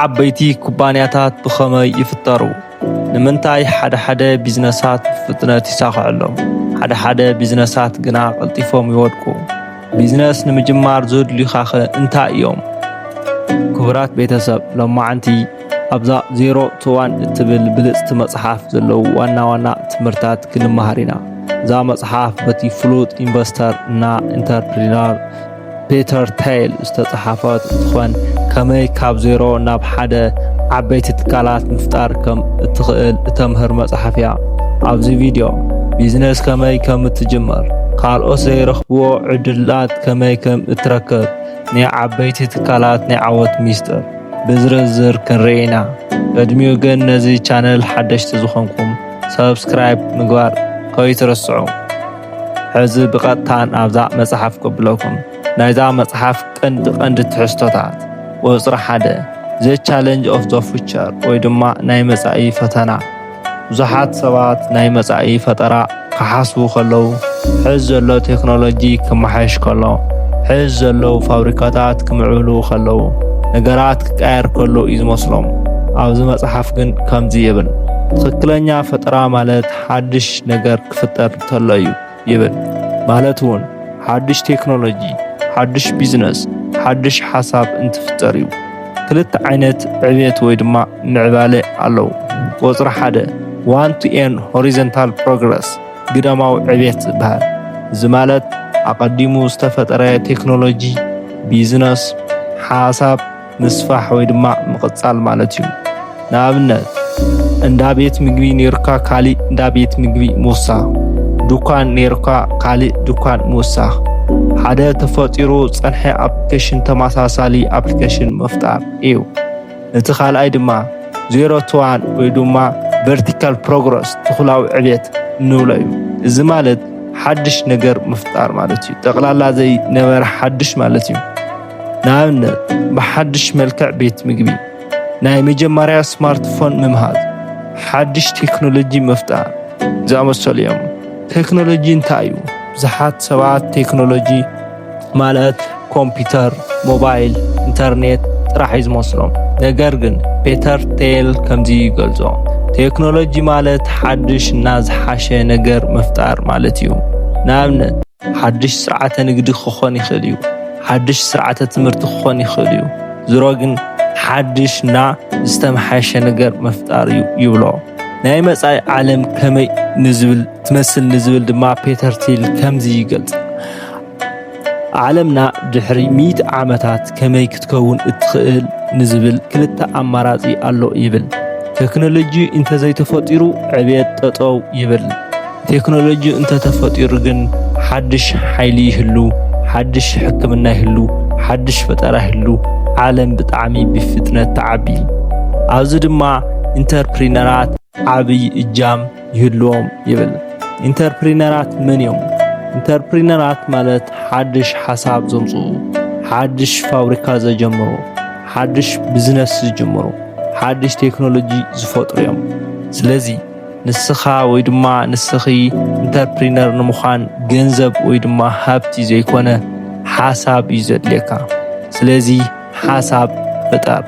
ዓበይቲ ኩባንያታት ብኸመይ ይፍጠሩ? ንምንታይ ሓደ ቢዝነሳት ፍጥነት ይሳኽዐሎም? ሓደ ቢዝነሳት ግና ቀልጢፎም ይወድቁ? ቢዝነስ ንምጅማር ዘድልዩኻ እንታይ እዮም? ክቡራት ቤተሰብ ሎማዓንቲ ኣብዛ 0 to 1 እትብል ብልጽቲ መጽሓፍ ዘለዉ ዋና ትምህርታት ክንመሃር ኢና። እዛ መጽሓፍ በቲ ፍሉጥ ኢንቨስተር እና ኢንተርፕሪነር ፒተር ቴይል ዝተጻሕፈት እንትኾን ከመይ ካብ 0 ናብ 1 ዓበይቲ ትካላት ምፍጣር ከም እትኽእል እተምህር መጽሓፍ እያ። ኣብዚ ቪድዮ ቢዝነስ ከመይ ከም እትጅምር፣ ካልኦት ዘይረኽብዎ ዕድላት ከመይ ከም እትረክብ፣ ናይ ዓበይቲ ትካላት ናይ ዓወት ሚስጥር ብዝርዝር ክንርኢ ኢና። ቅድሚኡ ግን ነዚ ቻነል ሓደሽቲ ዝኾንኩም ሰብስክራይብ ምግባር ከይትርስዑ። ሕዚ ብቐጥታ ናብዛ መጽሓፍ ቀብለኩም። ናይዛ መጽሓፍ ቀንዲ ትሕዝቶታት ቁጽሪ 1 ዘ ቻሌንጅ ኦፍ ዘ ፊውቸር ወይ ድማ ናይ መጻኢ ፈተና። ብዙሓት ሰባት ናይ መጻኢ ፈጠራ ክሓስቡ ከለዉ ሕዚ ዘሎ ቴክኖሎጂ ክመሓየሽ ከሎ፣ ሕዚ ዘለዉ ፋብሪካታት ክምዕብሉ ከለዉ ነገራት ክቃየር ከሎ እዩ ዝመስሎም። ኣብዚ መጽሓፍ ግን ከምዚ ይብል። ትክክለኛ ፈጠራ ማለት ሓድሽ ነገር ክፍጠር እንተሎ እዩ ይብል። ማለት እውን ሓድሽ ቴክኖሎጂ፣ ሓድሽ ቢዝነስ፣ ሓድሽ ሓሳብ እንትፍጠር እዩ። ክልተ ዓይነት ዕብየት ወይ ድማ ምዕባለ ኣለዉ። ቁጽሪ 1 1 to n horizontal progress ግዳማዊ ዕብየት ዝበሃል። እዚ ማለት ኣቐዲሙ ዝተፈጠረ ቴክኖሎጂ፣ ቢዝነስ፣ ሓሳብ ምስፋሕ ወይ ድማ ምቕጻል ማለት እዩ። ንኣብነት እንዳ ቤት ምግቢ ነርካ ካሊእ እንዳ ቤት ምግቢ ምውሳኽ፣ ዱኳን ነርካ ካሊእ ዱኳን ምውሳኽ፣ ሓደ ተፈጢሩ ጸንሐ ኣፕሊኬሽን ተመሳሳሊ ኣፕሊኬሽን ምፍጣር እዩ። እቲ ካልኣይ ድማ 0 to 1 ወይ ድማ ቨርቲካል ፕሮግረስ ተኽላዊ ዕብየት እንብሎ እዩ። እዚ ማለት ሓድሽ ነገር ምፍጣር ማለት እዩ። ጠቕላላ ዘይነበረ ሓድሽ ማለት እዩ። ንኣብነት ብሓድሽ መልክዕ ቤት ምግቢ፣ ናይ መጀመርያ ስማርትፎን ምምሃዝ፣ ሓድሽ ቴክኖሎጂ ምፍጣር ዝኣመሰሉ እዮም። ቴክኖሎጂ እንታይ እዩ? ብዙሓት ሰባት ቴክኖሎጂ ማለት ኮምፒውተር፣ ሞባይል፣ ኢንተርኔት ጥራሕ እዩ ዝመስሎም። ነገር ግን ፒተር ቴይል ከምዚ ይገልጾ፣ ቴክኖሎጂ ማለት ሓድሽ እና ዝሓሸ ነገር ምፍጣር ማለት እዩ። ንኣብነት ሓድሽ ስርዓተ ንግዲ ክኾን ይኽእል እዩ፣ ሓድሽ ስርዓተ ትምህርቲ ክኾን ይኽእል እዩ። ዝሮ ግን ሓድሽ እና ዝተመሓየሸ ነገር ምፍጣር እዩ ይብሎ። ናይ መጻኢ ዓለም ከመይ ትመስል ንዝብል ድማ ፒተር ቴይል ከምዚ ይገልጽ። ዓለምና ድሕሪ 100 ዓመታት ከመይ ክትከውን እትኽእል ንዝብል ክልተ ኣማራጺ ኣሎ ይብል። ቴክኖሎጂ እንተዘይተፈጢሩ ዕብየት ጠጠው ይብል። ቴክኖሎጂ እንተተፈጢሩ ግን ሓድሽ ሓይሊ ይህሉ፣ ሓድሽ ሕክምና ይህሉ፣ ሓድሽ ፈጠራ ይህሉ፣ ዓለም ብጣዕሚ ብፍጥነት ተዓቢ። ኣብዚ ድማ ኢንተርፕሪነራት ዓብይ እጃም ይህልዎም ይብል። ኢንተርፕሪነራት መን እዮም? ኢንተርፕሪነራት ማለት ሓድሽ ሓሳብ ዘምጽኡ፣ ሓድሽ ፋብሪካ ዘጀምሩ፣ ሓድሽ ቢዝነስ ዝጅምሩ፣ ሓድሽ ቴክኖሎጂ ዝፈጥሩ እዮም። ስለዚ ንስኻ ወይ ድማ ንስኺ ኢንተርፕሪነር ንምዃን ገንዘብ ወይ ድማ ሃብቲ ዘይኮነ ሓሳብ እዩ ዘድልየካ። ስለዚ ሓሳብ ፍጠር።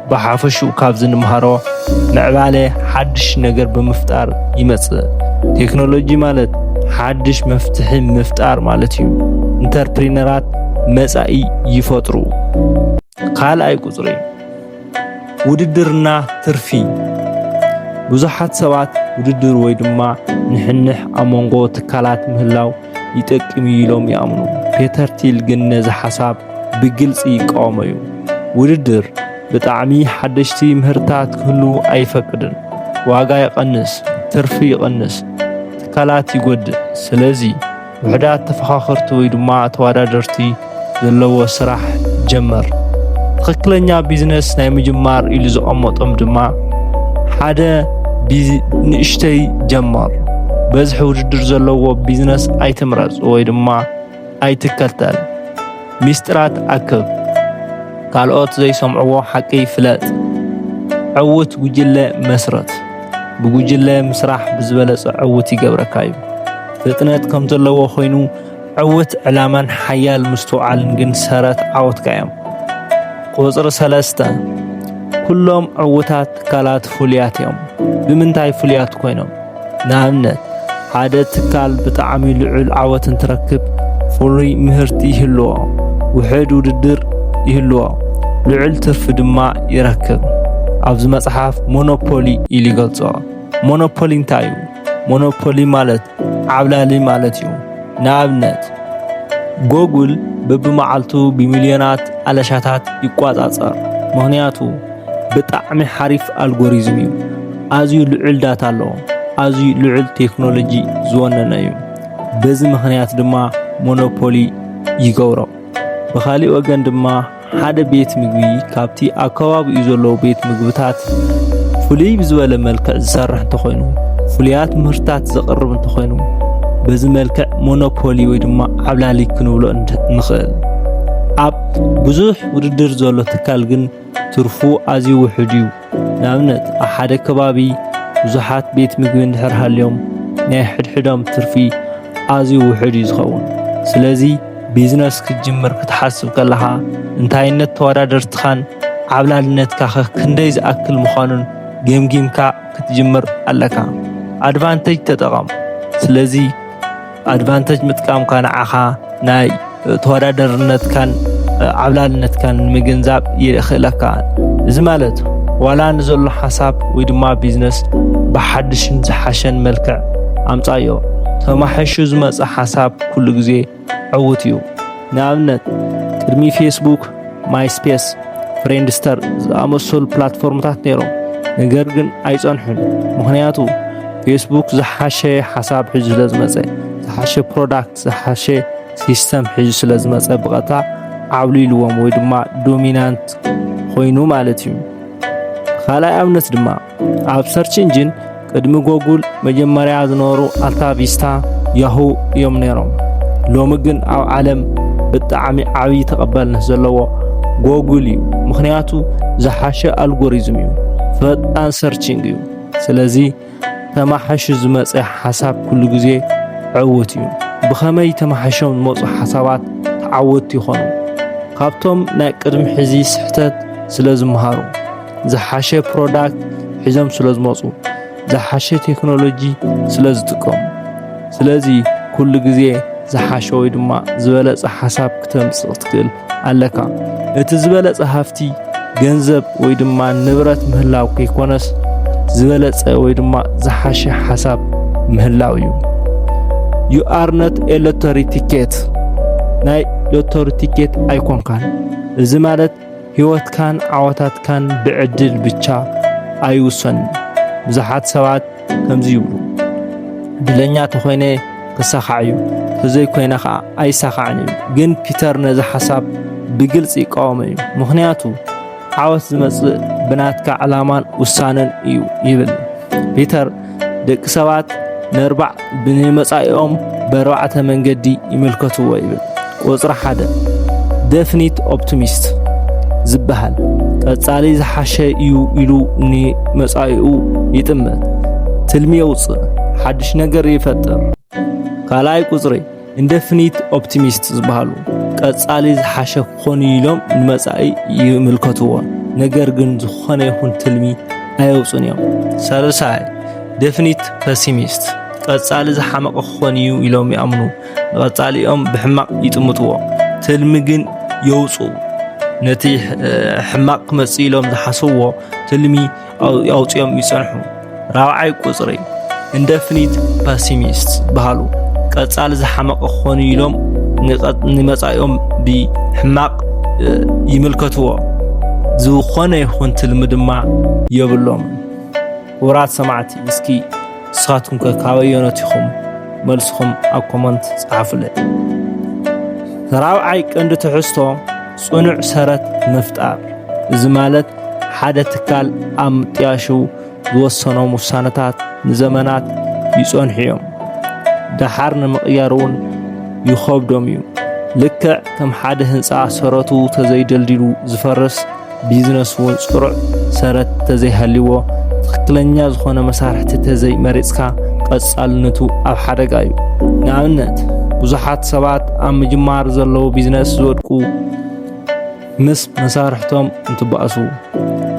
ብሓፈሽኡ ካብዚ ንምሃሮ ምዕባለ ሓድሽ ነገር ብምፍጣር ይመጽእ። ቴክኖሎጂ ማለት ሓድሽ መፍትሒ ምፍጣር ማለት እዩ። ኢንተርፕሪነራት መጻኢ ይፈጥሩ። ካልኣይ ቁጽሪ ውድድርና ትርፊ። ብዙሓት ሰባት ውድድር ወይ ድማ ንሕንሕ ኣብ መንጎ ትካላት ምህላው ይጠቅም ኢሎም ይኣምኑ። ፒተር ቴይል ግን ነዚ ሓሳብ ብግልፂ ይቃወሞ እዩ። ውድድር ብጣዕሚ ሓደሽቲ ምህርታት ክህሉ ኣይፈቅድን። ዋጋ ይቐንስ፣ ትርፊ ይቐንስ፣ ትካላት ይጎድእ። ስለዚ ውሕዳት ተፈኻኸርቲ ወይ ድማ ተወዳደርቲ ዘለዎ ስራሕ ጀመር። ትክክለኛ ቢዝነስ ናይ ምጅማር ኢሉ ዝቐመጦም ድማ ሓደ ንእሽተይ ጀመር። በዝሒ ውድድር ዘለዎ ቢዝነስ ኣይትምረጽ ወይ ድማ ኣይትከተል። ሚስጥራት ኣክብ፣ ካልኦት ዘይሰምዕዎ ሓቂ ፍለጥ፣ ዕውት ጉጅለ መስረት። ብጉጅለ ምስራሕ ብዝበለጸ ዕውት ይገብረካ እዩ። ፍጥነት ከም ዘለዎ ኮይኑ ዕውት ዕላማን ሓያል ምስትውዓልን ግን ሰረት ዓወትካ እዮም። ቁጽሪ 3 ኩሎም ዕውታት ትካላት ፍሉያት እዮም። ብምንታይ ፍሉያት ኮይኖም? ንኣብነት ሓደ ትካል ብጣዕሚ ልዑል ዓወት እንትረክብ ፍሉይ ምህርቲ ይህልዎ፣ ውሕድ ውድድር ይህልዎ፣ ልዑል ትርፊ ድማ ይረክብ። ኣብዚ መጽሓፍ ሞኖፖሊ ኢሉ ይገልጾ። ሞኖፖሊ እንታይ እዩ? ሞኖፖሊ ማለት ዓብላሊ ማለት እዩ። ንኣብነት ጎግል በብመዓልቱ ብሚልዮናት ኣለሻታት ይቋጻጸር። ምኽንያቱ ብጣዕሚ ሓሪፍ ኣልጎሪዝም እዩ። ኣዝዩ ልዑል ዳታ ኣለዎ። ኣዝዩ ልዑል ቴክኖሎጂ ዝወነነ እዩ። በዚ ምኽንያት ድማ ሞኖፖሊ ይገብሮ። ብኻሊእ ወገን ድማ ሓደ ቤት ምግቢ ካብቲ ኣብ ከባቢኡ ዘለዉ ቤት ምግብታት ፍሉይ ብዝበለ መልክዕ ዝሰርሕ እንተኾይኑ ፍሉያት ምህርትታት ዘቕርብ እንተኾይኑ በዚ መልክዕ ሞኖፖሊ ወይ ድማ ዓብላሊ ክንብሎ ንኽእል። ኣብ ብዙሕ ውድድር ዘሎ ትካል ግን ትርፉ ኣዝዩ ውሕድ እዩ። ንኣብነት ኣብ ሓደ ከባቢ ብዙሓት ቤት ምግቢ እንድሕር ሃልዮም ናይ ሕድሕዶም ትርፊ ኣዝዩ ውሕድ እዩ ዝኸውን። ስለዚ ቢዝነስ ክትጅምር ክትሓስብ ከለኻ እንታይነት ተወዳደርትኻን ዓብላልነትካ ክንደይ ዝኣክል ምዃኑን ገምጊምካ ክትጅምር ኣለካ። ኣድቫንቴጅ ተጠቐም። ስለዚ ኣድቫንቴጅ ምጥቃምካ ንዓኻ ናይ ተወዳደርነትካን ዓብላልነትካን ንምግንዛብ ይኽእለካ። እዚ ማለት ዋላ ንዘሎ ሓሳብ ወይ ድማ ቢዝነስ ብሓድሽን ዝሓሸን መልክዕ ኣምጻዮ ተማሕሹ ዝመጽእ ሓሳብ ኩሉ ግዜ ዕውት እዩ። ንኣብነት ቅድሚ ፌስቡክ፣ ማይስፔስ፣ ፍሬንድስተር ዝኣመሰሉ ፕላትፎርምታት ነይሮም፣ ነገር ግን ኣይጸንሑን። ምኽንያቱ ፌስቡክ ዝሓሸ ሓሳብ ሒዙ ስለ ዝመጸ፣ ዝሓሸ ፕሮዳክት፣ ዝሓሸ ሲስተም ሒዙ ስለ ዝመጸ ብቐጥታ ዓብሊልዎም ወይ ድማ ዶሚናንት ኮይኑ ማለት እዩ። ካልኣይ ኣብነት ድማ ኣብ ሰርች ኢንጂን ቅድሚ ጎግል መጀመርያ ዝነበሩ ኣልታቪስታ፣ ያሁ እዮም ነይሮም። ሎሚ ግን ኣብ ዓለም ብጣዕሚ ዓብዪ ተቐባልነት ዘለዎ ጎግል እዩ። ምኽንያቱ ዝሓሸ ኣልጎሪዝም እዩ፣ ፈጣን ሰርቺንግ እዩ። ስለዚ ተማሓሹ ዝመጸ ሓሳብ ኩሉ ግዜ ዕውት እዩ። ብኸመይ ተማሓሾም ዝመጹ ሓሳባት ተዓወትቲ ይኾኑ? ካብቶም ናይ ቅድሚ ሕዚ ስሕተት ስለ ዝመሃሩ፣ ዝሓሸ ፕሮዳክት ሒዞም ስለ ዝመጹ፣ ዝሓሸ ቴክኖሎጂ ስለ ዝጥቀሙ። ስለዚ ኩሉ ግዜ ዝሓሸ ወይ ድማ ዝበለጸ ሓሳብ ክተምጽእ ትክእል ኣለካ። እቲ ዝበለጸ ሃፍቲ ገንዘብ ወይ ድማ ንብረት ምህላው ከይኮነስ ዝበለጸ ወይ ድማ ዝሓሸ ሓሳብ ምህላው እዩ። You are not a lottery ticket. ናይ ሎተሪ ቲኬት ኣይኮንካን። እዚ ማለት ህይወትካን ዓወታትካን ብዕድል ብቻ ኣይውሰንን። ብዙሓት ሰባት ከምዚ ይብሉ፣ ድለኛ ተኾይነ ክሳኻዕ እዩ፣ ተዘይኮይነ ከዓ ኣይሳኻዕን እዩ። ግን ፒተር ነዚ ሓሳብ ብግልፂ ይቃወሞ እዩ። ምኽንያቱ ዓወት ዝመጽእ ብናትካ ዕላማን ውሳነን እዩ ይብል ፒተር። ደቂ ሰባት ንርባዕ ብንመጻኢኦም ብኣርባዕተ መንገዲ ይምልከትዎ ይብል። ቁጽሪ 1 ዴፊኒት ኦፕቲሚስት ዝበሃል ቀጻሊ ዝሓሸ እዩ ኢሉ ንመጻኢኡ ይጥምት፣ ትልሚ የውፅእ፣ ሓድሽ ነገር ይፈጥር። ካልኣይ ቁጽሪ ኢንዴፊኒት ኦፕቲሚስት ዝበሃሉ ቀጻሊ ዝሓሸ ክኾኑ ኢሎም ንመጻኢ ይምልከትዎ፣ ነገር ግን ዝኾነ ይኹን ትልሚ ኣየውፅን እዮም። ሳልሳይ ዴፊኒት ፔሲሚስት ቀጻሊ ዝሓመቐ ክኾን እዩ ኢሎም ይኣምኑ፣ ንቐጻሊኦም ብሕማቕ ይጥምትዎ፣ ትልሚ ግን የውፅኡ። ነቲ ሕማቕ ክመጽእ ኢሎም ዝሓስብዎ ትልሚ ኣውፅኦም ይጸንሑ። ራብዓይ ቁጽሪ ኢንዴፊኒት ፔሲሚስት ዝበሃሉ ቀጻሊ ዝሓመቐ ክኾኑ ኢሎም ንመጻኢኦም ብሕማቕ ይምልከትዎ፣ ዝኾነ ይኹን ትልሚ ድማ የብሎም። ውራት ሰማዕቲ እስኪ ንስኻትኩም ከ ካበየኖት ኢኹም? መልስኹም ኣብ ኮመንት ጻሓፉለይ። ራብዓይ ቀንዲ ትሕዝቶ ጽኑዕ ሰረት ምፍጣር። እዚ ማለት ሓደ ትካል ኣብ ምጥያሹ ዝወሰኖም ውሳነታት ንዘመናት ይጸንሑ እዮም፣ ድሓር ንምቕያር እውን ይኸብዶም እዩ። ልክዕ ከም ሓደ ህንፃ ሰረቱ ተዘይደልዲሉ ዝፈርስ ቢዝነስ እውን ጽሩዕ ሰረት ተዘይሃልይዎ ትክክለኛ ዝኾነ መሳርሕቲ ተዘይመሪጽካ ቀጻልነቱ ኣብ ሓደጋ እዩ። ንኣብነት ብዙሓት ሰባት ኣብ ምጅማር ዘለዉ ቢዝነስ ዝወድቁ ምስ መሳርሕቶም እንትበኣሱ፣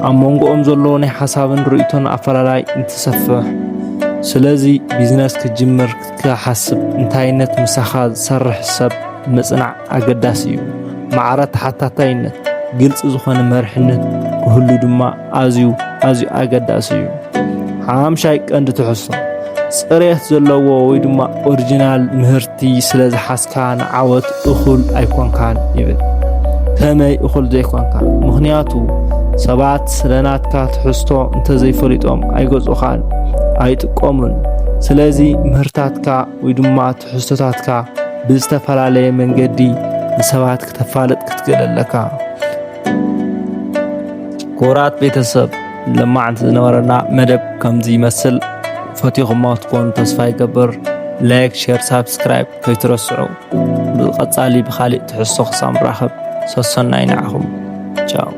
ኣብ መንጎኦም ዘሎ ናይ ሓሳብን ርእይቶን ኣፈላላይ እንትሰፍሕ ስለዚ ቢዝነስ ክጅምር ክትሓስብ እንታይነት ምሳኻ ዝሰርሕ ሰብ ምጽናዕ ኣገዳሲ እዩ ማዕረ ተሓታታይነት ግልጽ ዝኾነ መርሕነት ክህሉ ድማ ኣዝዩ ኣገዳሲ እዩ ሓምሻይ ቀንዲ ትሕሶ ጽሬት ዘለዎ ወይ ድማ ኦሪጂናል ምህርቲ ስለ ዝሓስካ ንዓወት እኹል ኣይኮንካን ይብል ከመይ እኹል ዘይኮንካ ምኽንያቱ ሰባት ስለናትካ ትሕዝቶ እንተዘይፈሊጦም ኣይገጹኻን ኣይጥቆሙን ስለዚ ምህርታትካ ወይ ድማ ትሕዝቶታትካ ብዝተፈላለየ መንገዲ ንሰባት ክተፋልጥ ክትገለለካ ክቡራት ቤተሰብ لمعنت ዝነበረና መደብ ከምዚ ይመስል ፈቲኹሞ ትኮኑ ተስፋ ይገብር ላይክ ሼር ሳብስክራይብ ከይትረስዑ ብቐጻሊ ብኻሊእ ትሕሶ ክሳብ ንራኸብ ሰሰናይ ንዓኹም ቻው